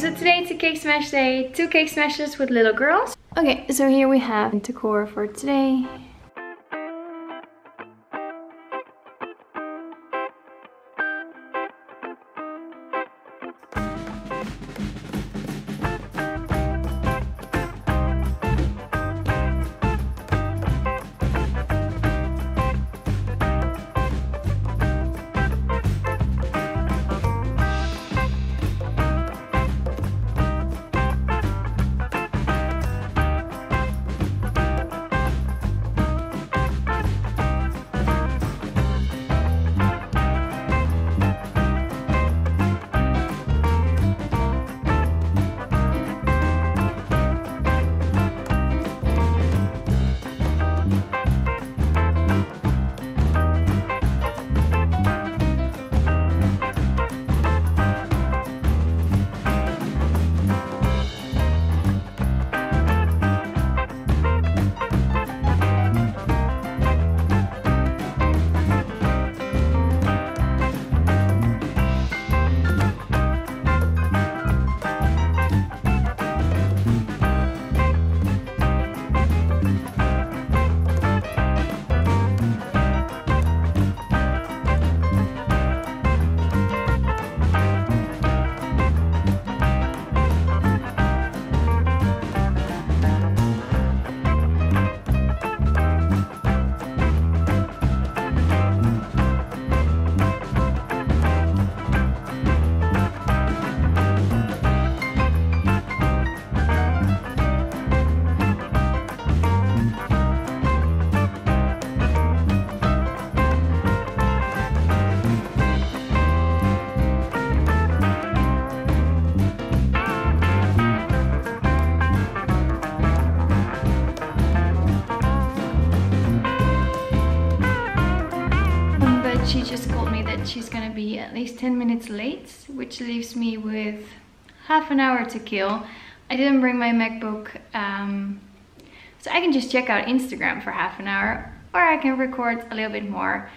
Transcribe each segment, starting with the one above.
So today it's a cake smash day, 2 cake smashes with little girls. Okay, so here we have decor for today. She just told me that she's gonna be at least 10 minutes late, which leaves me with half an hour to kill. I didn't bring my MacBook, so I can just check out Instagram for half an hour, or I can record a little bit more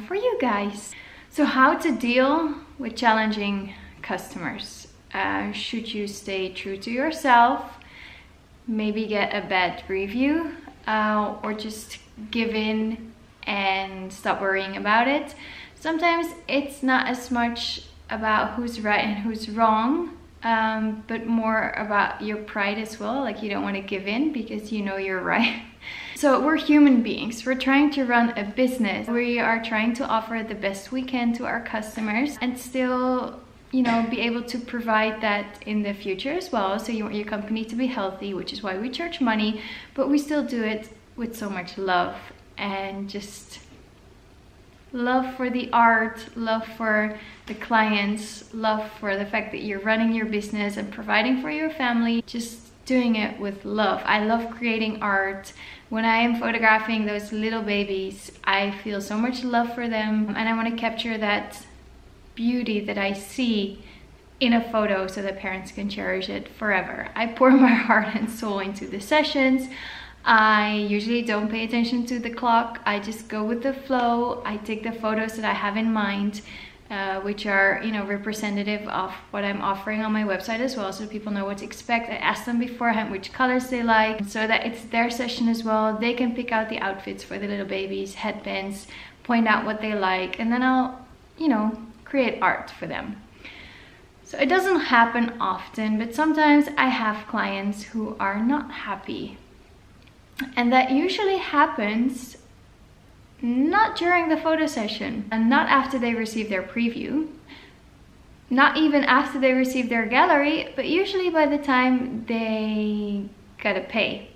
for you guys. So how to deal with challenging customers. Should you stay true to yourself, maybe get a bad review, or just give in and stop worrying about it. Sometimes it's not as much about who's right and who's wrong, but more about your pride as well. Like, you don't want to give in because you know you're right. So we're human beings. We're trying to run a business. We are trying to offer the best we can to our customers and still, you know, be able to provide that in the future as well. So you want your company to be healthy, which is why we charge money, but we still do it with so much love. And just love for the art, love for the clients, love for the fact that you're running your business and providing for your family, just doing it with love. I love creating art. When I am photographing those little babies, I feel so much love for them, and I want to capture that beauty that I see in a photo so that parents can cherish it forever. I pour my heart and soul into the sessions. I usually don't pay attention to the clock. I just go with the flow. I take the photos that I have in mind, which are, you know, representative of what I'm offering on my website as well, so people know what to expect. I ask them beforehand which colors they like, so that it's their session as well. They can pick out the outfits for the little babies, headbands, point out what they like, and then I'll, you know, create art for them. So it doesn't happen often, but sometimes I have clients who are not happy. And that usually happens not during the photo session, and not after they receive their preview, not even after they receive their gallery, but usually by the time they gotta pay.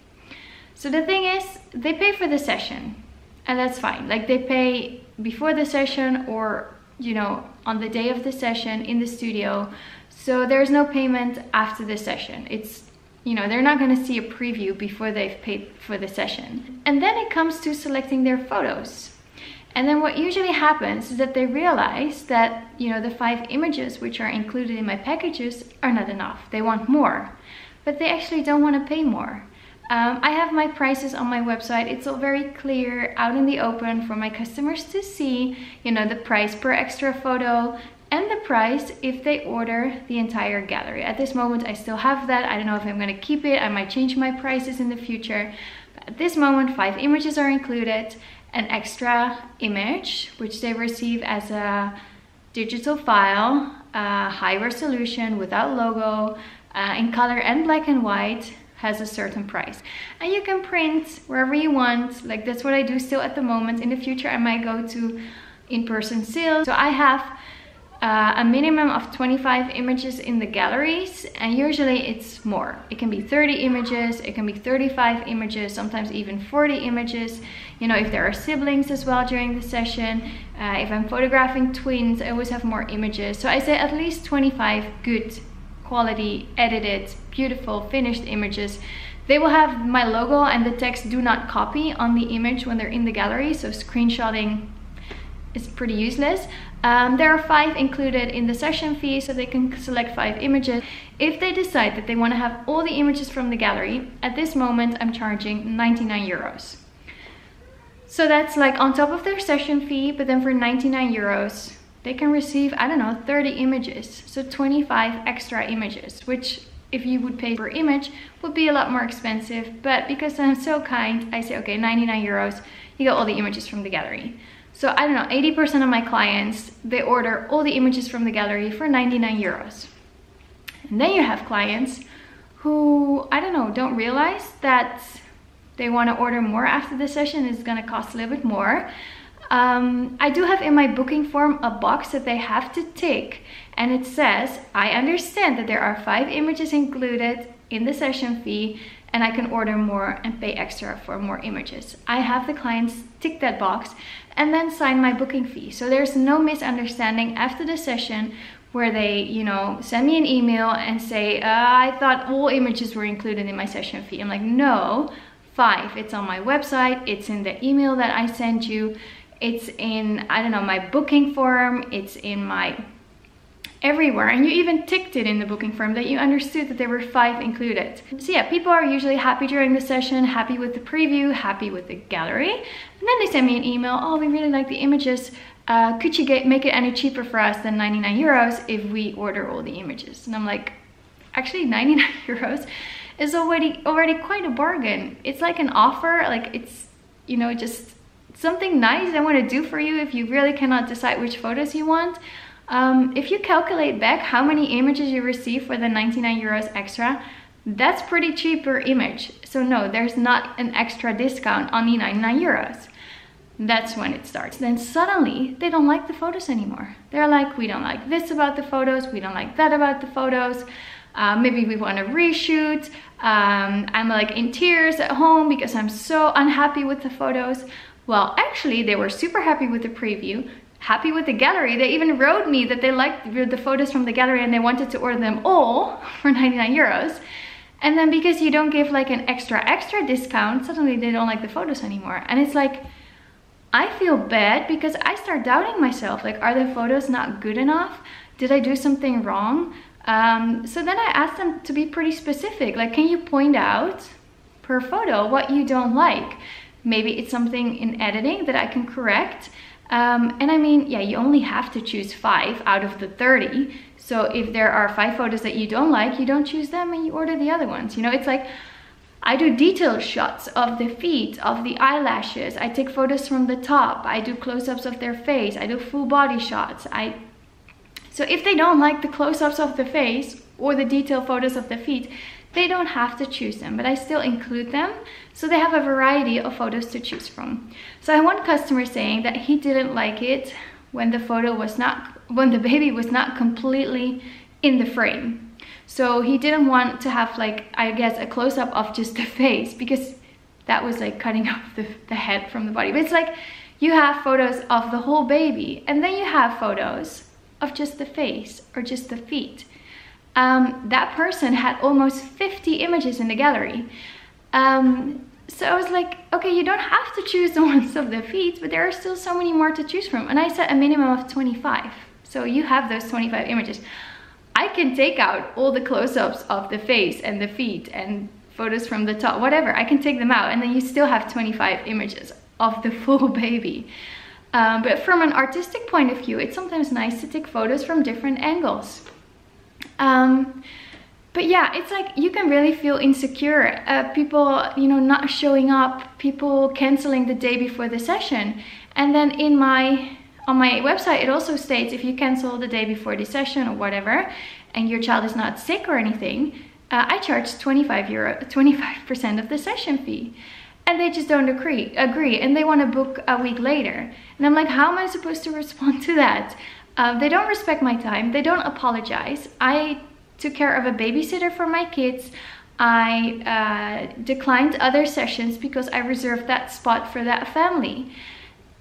So the thing is, they pay for the session, and that's fine. Like, they pay before the session, or, you know, on the day of the session in the studio. So there's no payment after the session. It's, you know, they're not going to see a preview before they've paid for the session. And then it comes to selecting their photos. And then what usually happens is that they realize that, you know, the 5 images which are included in my packages are not enough. They want more, but they actually don't want to pay more. I have my prices on my website. It's all very clear, out in the open for my customers to see, you know, the price per extra photo and the price if they order the entire gallery. At this moment I still have that. I don't know if I'm going to keep it. I might change my prices in the future. But at this moment 5 images are included, an extra image which they receive as a digital file, high resolution without logo, in color and black and white, has a certain price. And you can print wherever you want. Like that's what I do still at the moment. In the future I might go to in-person sales. So I have a minimum of 25 images in the galleries, and usually it's more. It can be 30 images, it can be 35 images, sometimes even 40 images. You know, if there are siblings as well during the session, if I'm photographing twins, I always have more images. So I say at least 25 good quality, edited, beautiful, finished images. They will have my logo and the text "do not copy" on the image when they're in the gallery, so screenshotting is pretty useless. There are 5 included in the session fee, so they can select 5 images. If they decide that they want to have all the images from the gallery, at this moment I'm charging 99 euros. So that's like on top of their session fee, but then for 99 euros they can receive, I don't know, 30 images. So 25 extra images, which if you would pay per image would be a lot more expensive. But because I'm so kind, I say, okay, 99 euros, you get all the images from the gallery. So I don't know, 80% of my clients, they order all the images from the gallery for 99 euros. And then you have clients who, I don't know, don't realize that they want to order more after the session. It's going to cost a little bit more. I do have in my booking form a box that they have to tick, and it says, I understand that there are 5 images included in the session fee, and I can order more and pay extra for more images. I have the clients tick that box and then sign my booking fee. So there's no misunderstanding after the session where they, you know, send me an email and say, I thought all images were included in my session fee. I'm like, no, 5. It's on my website. It's in the email that I sent you. It's in, I don't know, my booking form. It's in my everywhere, and you even ticked it in the booking form that you understood that there were 5 included. So yeah, people are usually happy during the session, happy with the preview, happy with the gallery, and then they send me an email, oh, we really like the images, could you make it any cheaper for us than 99 euros if we order all the images? And I'm like, actually 99 euros is already quite a bargain. It's like an offer, like it's, you know, just something nice I want to do for you if you really cannot decide which photos you want. If you calculate back how many images you receive for the 99 euros extra, that's pretty cheap per image. So no, there's not an extra discount on the 99 euros. That's when it starts. Then suddenly they don't like the photos anymore. They're like, we don't like this about the photos, we don't like that about the photos. Maybe we want to reshoot. I'm like in tears at home because I'm so unhappy with the photos. Well, actually they were super happy with the preview, happy with the gallery. They even wrote me that they liked the photos from the gallery and they wanted to order them all for 99 euros. And then because you don't give like an extra discount, suddenly they don't like the photos anymore. And it's like, I feel bad because I start doubting myself. Like, are the photos not good enough? Did I do something wrong? So then I asked them to be pretty specific. Like, can you point out per photo what you don't like? Maybe it's something in editing that I can correct. And I mean, yeah, you only have to choose 5 out of the 30. So if there are 5 photos that you don't like, you don't choose them and you order the other ones. You know, it's like, I do detailed shots of the feet, of the eyelashes. I take photos from the top. I do close-ups of their face. I do full body shots. So if they don't like the close-ups of the face or the detailed photos of the feet, they don't have to choose them, but I still include them. So they have a variety of photos to choose from. So I had one customer saying that he didn't like it when the baby was not completely in the frame. So he didn't want to have, like, I guess, a close-up of just the face, because that was like cutting off the head from the body. But it's like, you have photos of the whole baby, and then you have photos of just the face or just the feet. That person had almost 50 images in the gallery. So I was like, okay, you don't have to choose the ones of the feet, but there are still so many more to choose from. And I set a minimum of 25. So you have those 25 images. I can take out all the close-ups of the face and the feet and photos from the top, whatever. I can take them out, and then you still have 25 images of the full baby. But from an artistic point of view, it's sometimes nice to take photos from different angles. But yeah, it's like you can really feel insecure. People, you know, not showing up, people canceling the day before the session. And then on my website, it also states if you cancel the day before the session or whatever, and your child is not sick or anything, I charge 25% of the session fee. And they just don't agree, and they want to book a week later. And I'm like, how am I supposed to respond to that? They don't respect my time, they don't apologize. I took care of a babysitter for my kids. I declined other sessions because I reserved that spot for that family.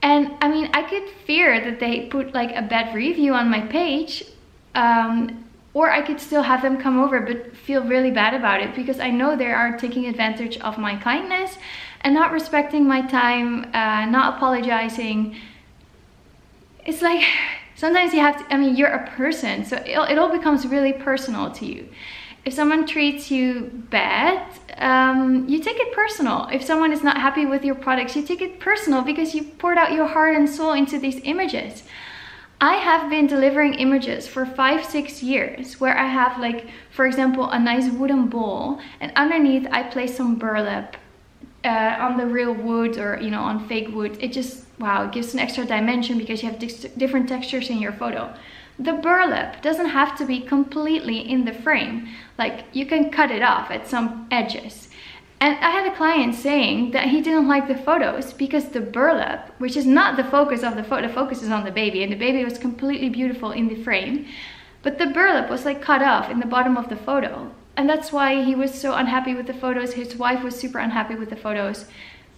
And I mean, I could fear that they put like a bad review on my page, or I could still have them come over but feel really bad about it because I know they are taking advantage of my kindness and not respecting my time, not apologizing. It's like, sometimes you have to, I mean, you're a person, so it all becomes really personal to you. If someone treats you bad, you take it personal. If someone is not happy with your products, you take it personal because you poured out your heart and soul into these images. I have been delivering images for 5-6 years where I have, like, for example, a nice wooden bowl, and underneath I place some burlap on the real wood, or, you know, on fake wood. It just, wow, it gives an extra dimension because you have different textures in your photo. The burlap doesn't have to be completely in the frame. Like, you can cut it off at some edges. And I had a client saying that he didn't like the photos because the burlap, which is not the focus of the photo, the focus is on the baby, and the baby was completely beautiful in the frame, but the burlap was like cut off in the bottom of the photo. And that's why he was so unhappy with the photos. His wife was super unhappy with the photos.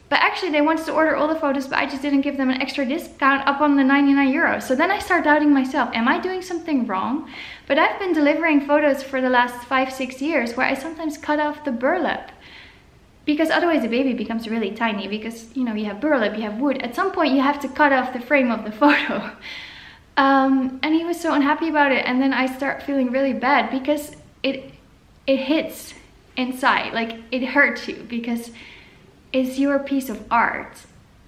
But actually they wanted to order all the photos, but I just didn't give them an extra discount up on the 99 euros. So then I start doubting myself, am I doing something wrong? But I've been delivering photos for the last 5-6 years where I sometimes cut off the burlap. Because otherwise the baby becomes really tiny, because, you know, you have burlap, you have wood. At some point you have to cut off the frame of the photo. And he was so unhappy about it. And then I start feeling really bad because it hits inside, like it hurts you because it's your piece of art.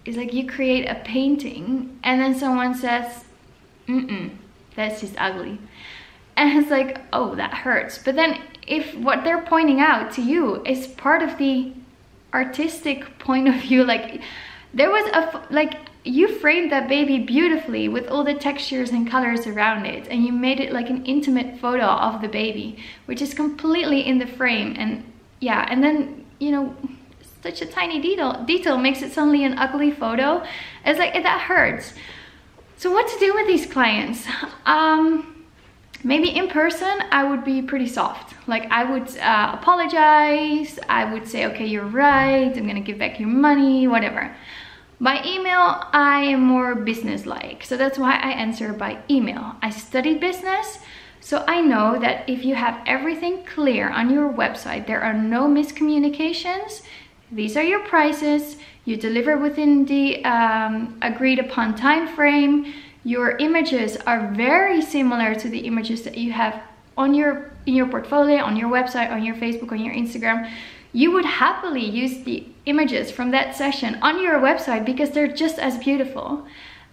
It's like you create a painting and then someone says, that's just ugly. And it's like, oh, that hurts. But then if what they're pointing out to you is part of the artistic point of view, like there was you framed that baby beautifully with all the textures and colors around it, and you made it like an intimate photo of the baby, which is completely in the frame. And yeah, and then, you know, such a tiny detail makes it suddenly an ugly photo. It's like, that hurts. So what to do with these clients? Maybe in person I would be pretty soft. Like, I would apologize, I would say, okay, you're right, I'm gonna give back your money, whatever. By email, I am more business-like, so that's why I answer by email. I studied business, so I know that if you have everything clear on your website, there are no miscommunications, these are your prices, you deliver within the agreed upon time frame, your images are very similar to the images that you have on in your portfolio, on your website, on your Facebook, on your Instagram, you would happily use the images from that session on your website because they're just as beautiful.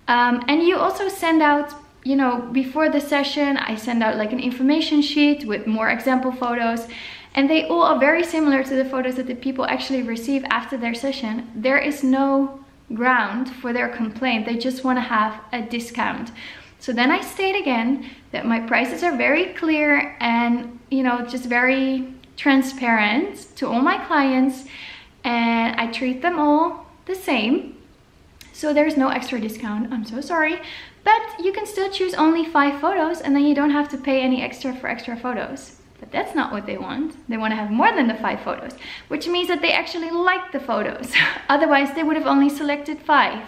And you also send out, you know, before the session, I send out like an information sheet with more example photos, and they all are very similar to the photos that the people actually receive after their session. There is no ground for their complaint, they just want to have a discount. So then I state again that my prices are very clear and, you know, just very transparent to all my clients, and I treat them all the same. So there's no extra discount, I'm so sorry, but you can still choose only 5 photos and then you don't have to pay any extra for extra photos. But that's not what they want. They want to have more than the 5 photos, which means that they actually like the photos. Otherwise, they would have only selected 5.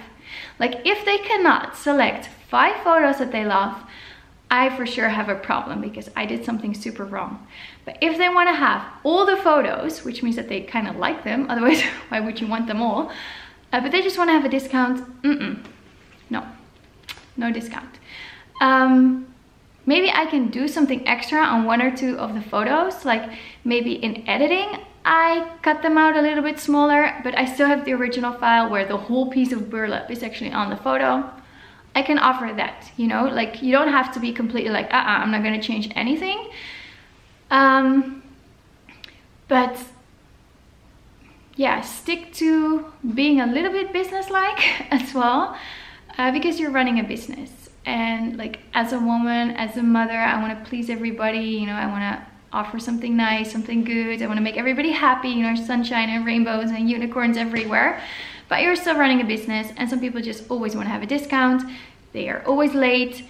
Like, if they cannot select 5 photos that they love, I for sure have a problem because I did something super wrong. But if they want to have all the photos, which means that they kind of like them, otherwise why would you want them all? But they just want to have a discount, no discount. Maybe I can do something extra on 1 or 2 of the photos, like maybe in editing, I cut them out a little bit smaller, but I still have the original file where the whole piece of burlap is actually on the photo. I can offer that, you know, like you don't have to be completely like, I'm not going to change anything. But yeah, stick to being a little bit business-like as well, because you're running a business. And like as a woman, as a mother, I want to please everybody, you know, I want to offer something nice, something good. I want to make everybody happy, you know, sunshine and rainbows and unicorns everywhere. But you're still running a business, and some people just always want to have a discount. They are always late,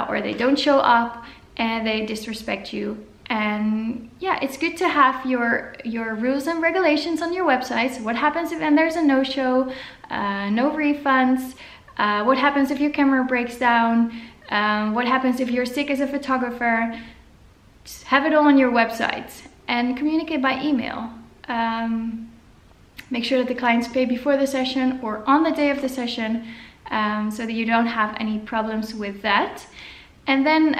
or they don't show up, and they disrespect you. And yeah, it's good to have your rules and regulations on your website. So what happens if there's a no-show, no refunds? What happens if your camera breaks down? What happens if you're sick as a photographer? Just have it all on your website and communicate by email. Make sure that the clients pay before the session or on the day of the session, so that you don't have any problems with that. And then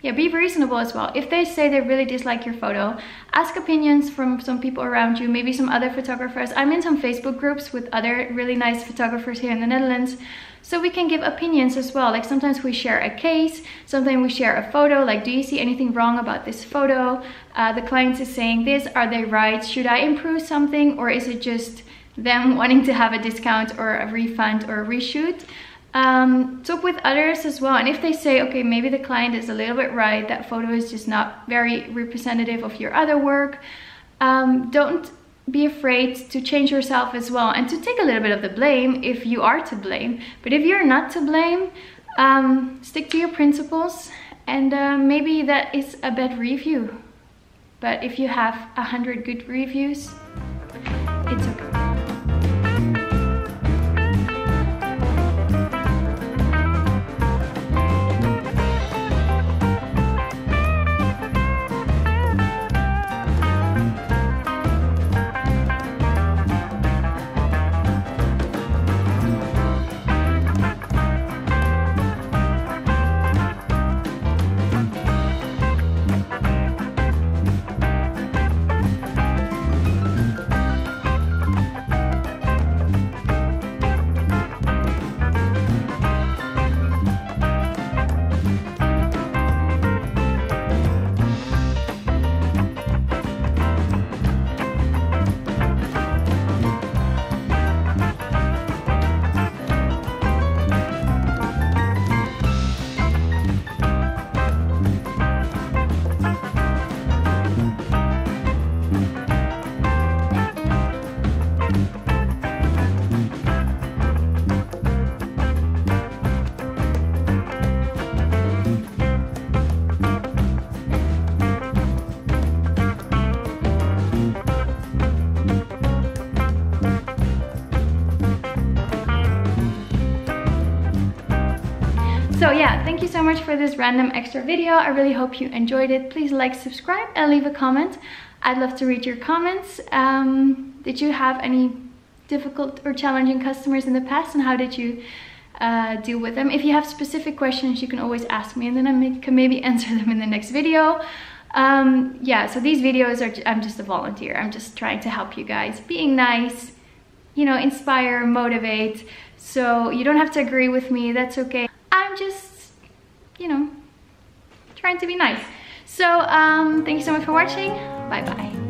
yeah, be reasonable as well. If they say they really dislike your photo, ask opinions from some people around you, maybe some other photographers. I'm in some Facebook groups with other really nice photographers here in the Netherlands, so we can give opinions as well. Like sometimes we share a case, sometimes we share a photo, like do you see anything wrong about this photo? The client is saying this, are they right? Should I improve something, or is it just them wanting to have a discount or a refund or a reshoot? Talk with others as well, and if they say, okay, maybe the client is a little bit right, that photo is just not very representative of your other work, don't be afraid to change yourself as well, and to take a little bit of the blame if you are to blame. But if you're not to blame, stick to your principles, and maybe that is a bad review, but if you have 100 good reviews, it's okay. So yeah, thank you so much for this random extra video. I really hope you enjoyed it. Please like, subscribe, and leave a comment. I'd love to read your comments. Did you have any difficult or challenging customers in the past, and how did you deal with them? If you have specific questions, you can always ask me, and then I can maybe answer them in the next video. Yeah, so these videos are, I'm just a volunteer. I'm just trying to help you guys, being nice, you know, inspire, motivate. So you don't have to agree with me, that's okay. I'm just, you know, trying to be nice. So thank you so much for watching. Bye bye.